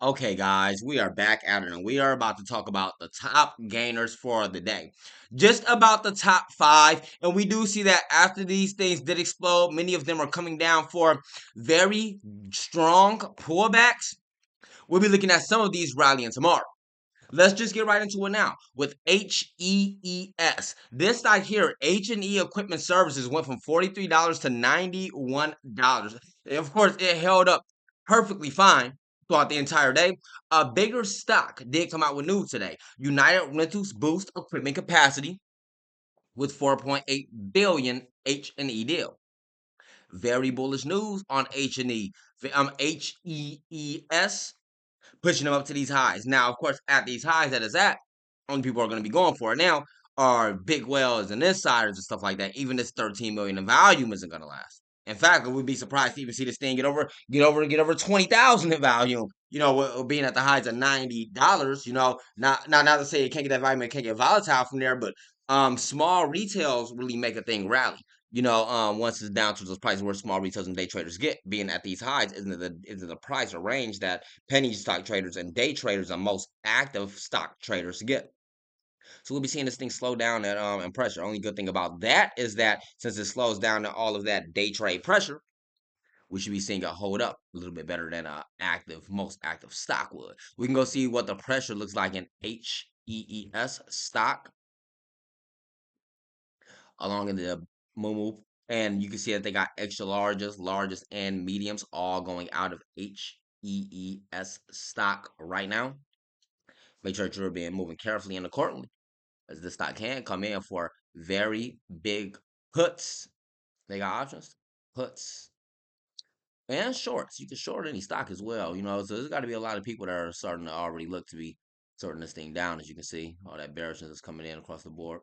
Okay, guys, we are back at it, and we are about to talk about the top gainers for the day. Just about the top five, and we do see that after these things did explode, many of them are coming down for very strong pullbacks. We'll be looking at some of these rallying tomorrow. Let's just get right into it now with HEES. This stock here, H&E Equipment Services, went from $43 to $91. Of course, it held up perfectly fine throughout the entire day. A bigger stock did come out with news today. United Rentals boost equipment capacity with 4.8 billion H&E deal. Very bullish news on H&E. HEES pushing them up to these highs. Now, of course, at these highs that it's at, only people are going to be going for it now are big whales and insiders and stuff like that. Even this 13 million in volume isn't going to last. In fact, we would be surprised to even see this thing get over 20,000 in volume. Being at the highs of $90. Not to say it can't get that volume, it can't get volatile from there, but small retails really make a thing rally. Once it's down to those prices where small retailers and day traders get, being at these highs, isn't the price or range that penny stock traders and day traders are most active stock traders get. So we'll be seeing this thing slow down and pressure. Only good thing about that is that since it slows down to all of that day trade pressure, we should be seeing it hold up a little bit better than most active stock would. We can go see what the pressure looks like in HEES stock along in the Moomoo. And you can see that they got extra largest, and mediums all going out of HEES stock right now. Make sure that you're being moving carefully and accordingly, as this stock can come in for very big puts. They got options, puts, and shorts. You can short any stock as well, So there's got to be a lot of people that are starting to already look to be sorting this thing down, as you can see. All that bearishness is coming in across the board.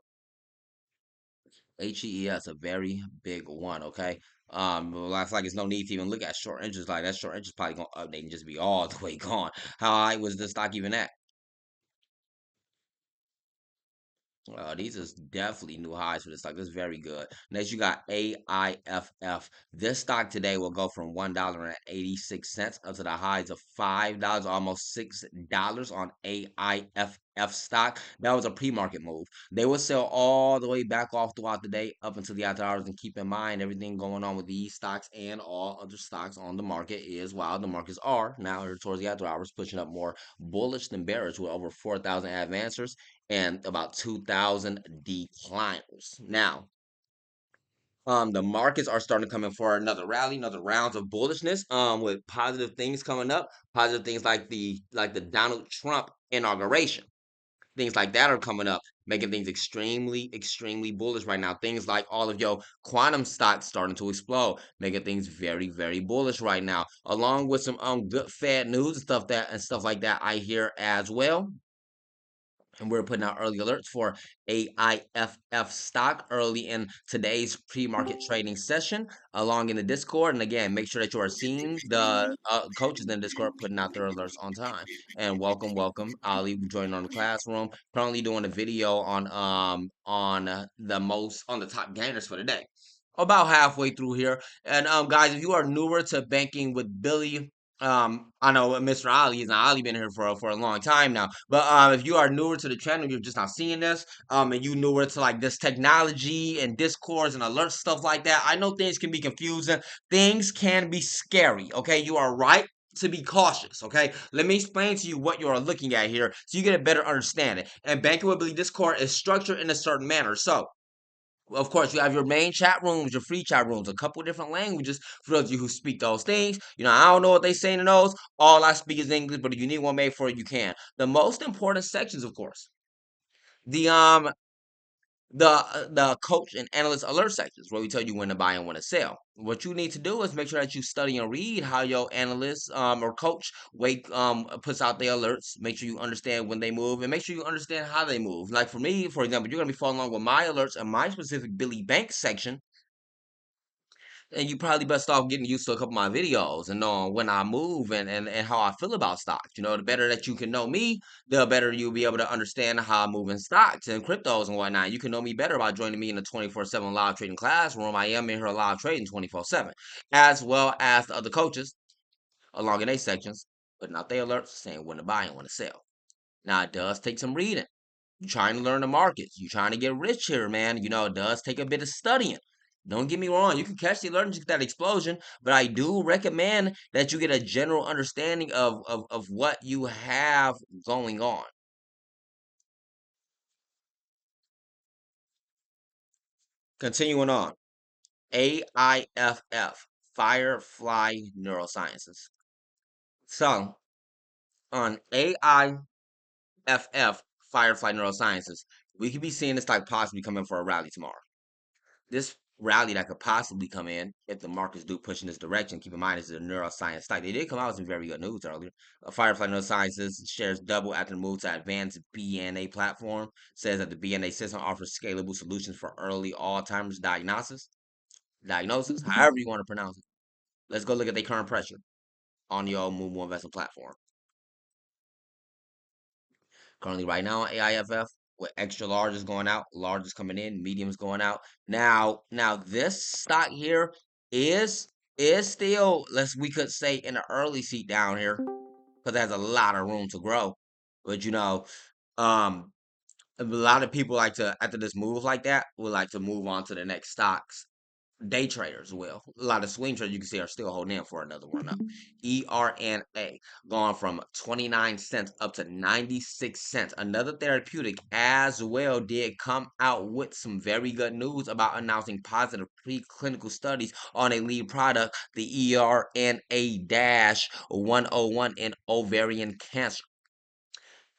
HEES a very big one, okay? Looks like it's no need to even look at short interest. Like that short interest probably gonna update and just be all the way gone. How high was the stock even at? These is definitely new highs for this stock. This is very good. Next, you got AIFF. This stock today will go from $1.86 up to the highs of $5, almost $6 on AIFF stock. That was a pre-market move. They will sell all the way back off throughout the day up until the after hours. And keep in mind, everything going on with these stocks and all other stocks on the market is while the markets are now towards the after hours pushing up more bullish than bearish with over 4,000 advancers and about 2,000 decliners. Now, the markets are starting to come in for another rally, another rounds of bullishness. With positive things coming up, positive things like the Donald Trump inauguration, things like that are coming up, making things extremely bullish right now. Things like all of your quantum stocks starting to explode, making things very bullish right now. Along with some good Fed news and stuff like that, I hear as well. And we're putting out early alerts for AIFF stock early in today's pre-market trading session along in the Discord. And again, make sure that you are seeing the coaches in the Discord putting out their alerts on time. And welcome, Ali, joining on the classroom. Currently doing a video on the top gainers for the day. About halfway through here. And guys, if you are newer to banking with Billy, I know Mr. Ali is Ali been here for a long time now. But if you are newer to the channel, you're just not seeing this, and you newer to like this technology and discourse and alerts stuff like that. I know things can be confusing. Things can be scary. Okay, you are right to be cautious. Okay, let me explain to you what you are looking at here, so you get a better understanding. And banking with Billy Discord is structured in a certain manner. So of course, you have your main chat rooms, your free chat rooms, a couple different languages for those of you who speak those things. I don't know what they say in those. All I speak is English, but if you need one made for you, you can. The most important sections, of course, the the coach and analyst alert sections where we tell you when to buy and when to sell. What you need to do is make sure that you study and read how your analyst or coach puts out their alerts. Make sure you understand when they move and make sure you understand how they move. Like for me, for example, you're gonna be following along with my alerts and my specific Billy Bank section, and you probably best off getting used to a couple of my videos and knowing when I move and how I feel about stocks. The better that you can know me, the better you'll be able to understand how I move in stocks and cryptos and whatnot. You can know me better by joining me in the 24/7 live trading classroom. I am in here live trading 24/7, as well as the other coaches along in their sections. putting out their alerts saying when to buy and when to sell. Now it does take some reading. You're trying to learn the markets. You're trying to get rich here, man. It does take a bit of studying. Don't get me wrong. You can catch the alert and get that explosion, but I do recommend that you get a general understanding of what you have going on. Continuing on. AIFF, Firefly Neurosciences. So, on AIFF, Firefly Neurosciences, we could be seeing this stock possibly coming for a rally tomorrow. This rally that could possibly come in if the markets do push in this direction. Keep in mind, this is a neuroscience stock. They did come out with some very good news earlier. Firefly Neurosciences shares double after the move to advanced BNA platform. Says that the BNA system offers scalable solutions for early Alzheimer's diagnosis, however you want to pronounce it. Let's go look at their current pressure on your Mumu investment platform. Currently, right now on AIFF, with extra large is going out, large is coming in, medium is going out. Now this stock here is still, we could say, in the early seat down here because it has a lot of room to grow. But um, a lot of people like to, after this move like that, would like to move on to the next stocks. Day traders will. A lot of swing traders you can see are still holding in for another one up. ERNA going from 29 cents up to 96 cents. Another therapeutic as well did come out with some very good news about announcing positive preclinical studies on a lead product, the ERNA-101 in ovarian cancer.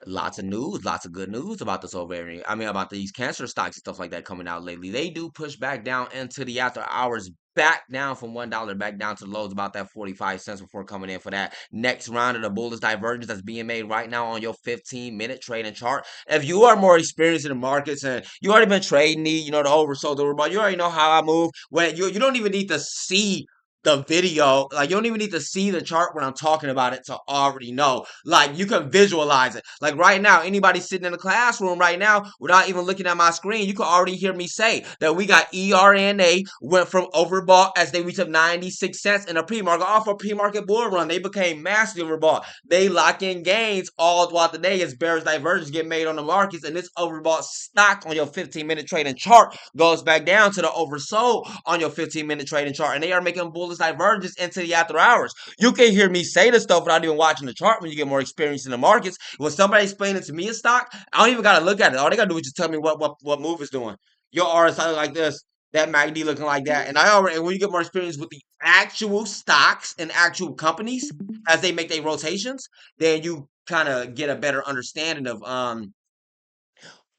Lots of news, lots of good news about this ovarian. I mean, about these cancer stocks and stuff like that coming out lately. They do push back down into the after hours, back down from $1 back down to the lows, about that 45 cents before coming in for that next round of the bullish divergence that's being made right now on your 15-minute trading chart. If you are more experienced in the markets and you already been trading the oversold, the overbought, you already know how I move. When you don't even need to see the video, like you don't even need to see the chart when I'm talking about it to already know. Like you can visualize it. Like right now, anybody sitting in the classroom right now without even looking at my screen, you can already hear me say that we got ERNA went from overbought as they reached up 96 cents in a pre-market off a pre-market bull run. They became massively overbought. They lock in gains all throughout the day as bearish divergence get made on the markets, and this overbought stock on your 15-minute trading chart goes back down to the oversold on your 15-minute trading chart, and they are making bullish divergence into the after hours. You can hear me say this stuff without even watching the chart when you get more experience in the markets. When somebody explaining to me a stock, I don't even gotta look at it. All they gotta do is just tell me what move is doing. Your RSI look like this, that MACD looking like that. And when you get more experience with the actual stocks and actual companies as they make their rotations, then you kind of get a better understanding of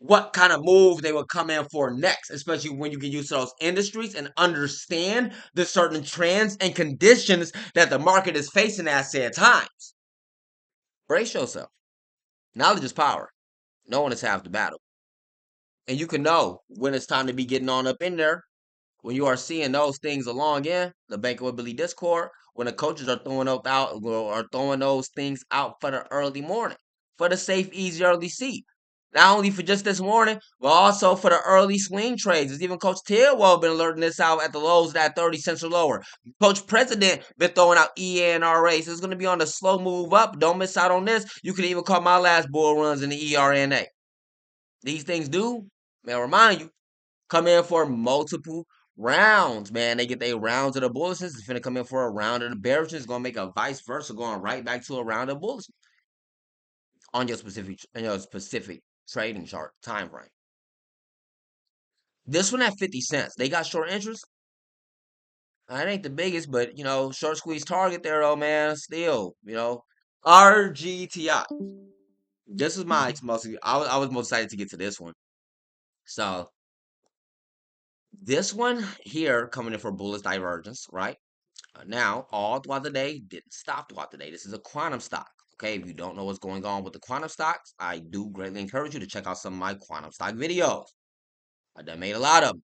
what kind of move they would come in for next, especially when you get used to those industries and understand the certain trends and conditions that the market is facing at said times. Brace yourself. Knowledge is power. No one is half the battle. And you can know when it's time to be getting on up in there. When you are seeing those things along in the bankability Discord, when the coaches are throwing those things out for the early morning, for the safe, easy early seat. Not only for just this morning, but also for the early swing trades. As even Coach Tidwell been alerting this out at the lows at 30 cents or lower. Coach President been throwing out ENRA. So it's going to be on the slow move up. Don't miss out on this. You can even call my last bull runs in the ERNA. These things do, may I remind you, come in for multiple rounds, man. They get their rounds of the bullishness. It's finna come in for a round of the bearishness. It's gonna make a vice versa, going right back to a round of bullishness on your specific trading chart time frame. This one at 50 cents. They got short interest. It ain't the biggest, but short squeeze target there, though, man. Still, RGTI. This is my most. I was most excited to get to this one. So this one here coming in for bullish divergence, right? Now, all throughout the day, didn't stop throughout the day. This is a quantum stock. Okay, if you don't know what's going on with the quantum stocks, I do greatly encourage you to check out some of my quantum stock videos. I done made a lot of them.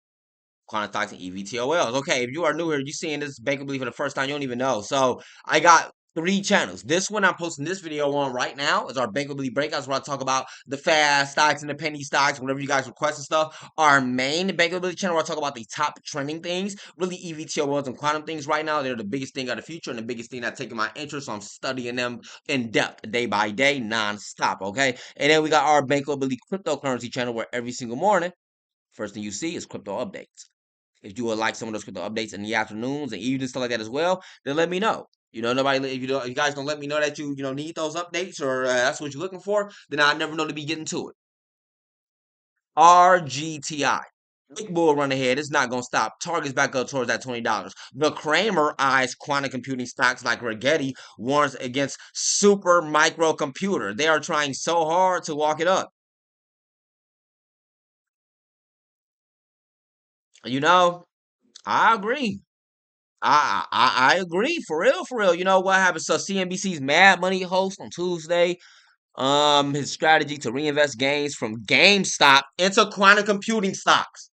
Quantum stocks and EVTOLs. Okay, if you are new here, you seeing this bankability for the first time, you don't even know. So I got three channels. This one I'm posting this video on right now is our bankability breakouts where I talk about the fast stocks and the penny stocks, whenever you guys request and stuff. Our main bankability channel where I talk about the top trending things, really EVTOLs and quantum things right now. They're the biggest thing of the future and the biggest thing that's taking my interest. So I'm studying them in depth, day by day, non-stop, okay? And then we got our bankability cryptocurrency channel where every single morning, first thing you see is crypto updates. If you would like some of those crypto updates in the afternoons and evenings, stuff like that as well, then let me know. Nobody. If you guys don't let me know that you need those updates or that's what you're looking for, then I never know to be getting to it. RGTI. Big bull run ahead. It's not gonna stop. Target's back up towards that $20. The Kramer eyes quantum computing stocks like Rgti warns against super microcomputer. They are trying so hard to walk it up. You know, I agree. I agree for real, for real. You know what happened? So CNBC's Mad Money host on Tuesday, his strategy to reinvest gains from GameStop into quantum computing stocks.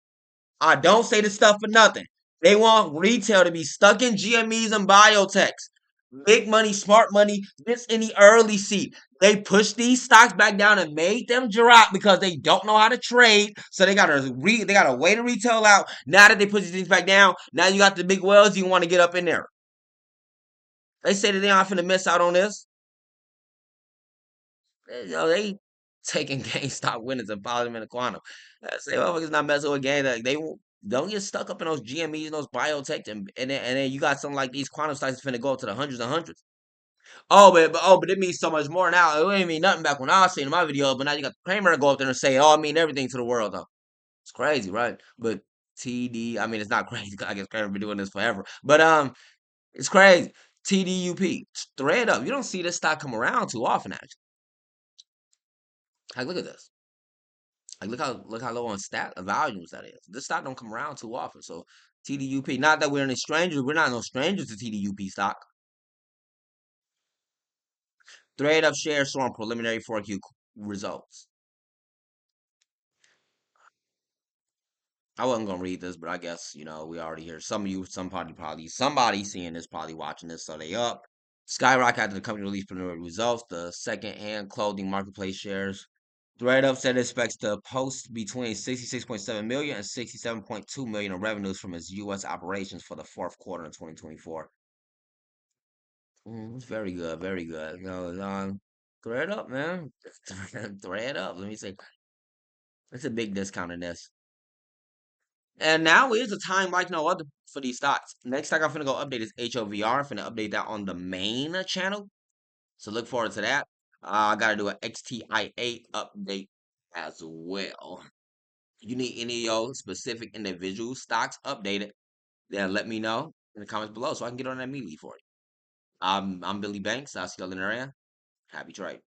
I don't say this stuff for nothing. They want retail to be stuck in GMEs and biotechs. Big money, smart money, this in the early seat. They pushed these stocks back down and made them drop because they don't know how to trade. So they gotta wait to retail out. Now that they push these things back down, now you got the big wells, you want to get up in there. They say that they aren't finna miss out on this. They taking GameStop winners and piling them in the quantum. I say, motherfuckers not messing with game. Like, they don't get stuck up in those GMEs and those biotech, and then you got something like these quantum stocks that's finna go up to the hundreds and hundreds. But it means so much more now. It ain't mean nothing back when I was seeing my video, but now you got the Kramer to go up there and say, "Oh, I mean everything to the world." Though it's crazy, right? But TD, I mean, it's not crazy. I guess Kramer been doing this forever, but it's crazy. TDUP, thread up. You don't see this stock come around too often, actually. Like, look at this. Like, look how low on stat volumes that is. This stock don't come around too often. So TDUP, not that we're any strangers. We're not no strangers to TDUP stock. Thread up shares showing preliminary 4Q results. I wasn't gonna read this, but I guess we already hear some of you, somebody seeing this, probably watching this, so they up. Skyrocket after the company released preliminary results. The second-hand clothing marketplace shares. ThreadUp said it expects to post between 66.7 million and 67.2 million in revenues from its U.S. operations for the fourth quarter of 2024. It's very good, very good. ThreadUp, man, ThreadUp. Let me say, it's a big discount in this. And now is a time like no other for these stocks. Next stock I'm finna go update is HOVR. I'm finna update that on the main channel. So look forward to that. I gotta do an XTIA update as well. If you need any of your specific individual stocks updated, then let me know in the comments below so I can get on that immediately for you. I'm Billy Banks. I'll see you all in the area. Happy trade.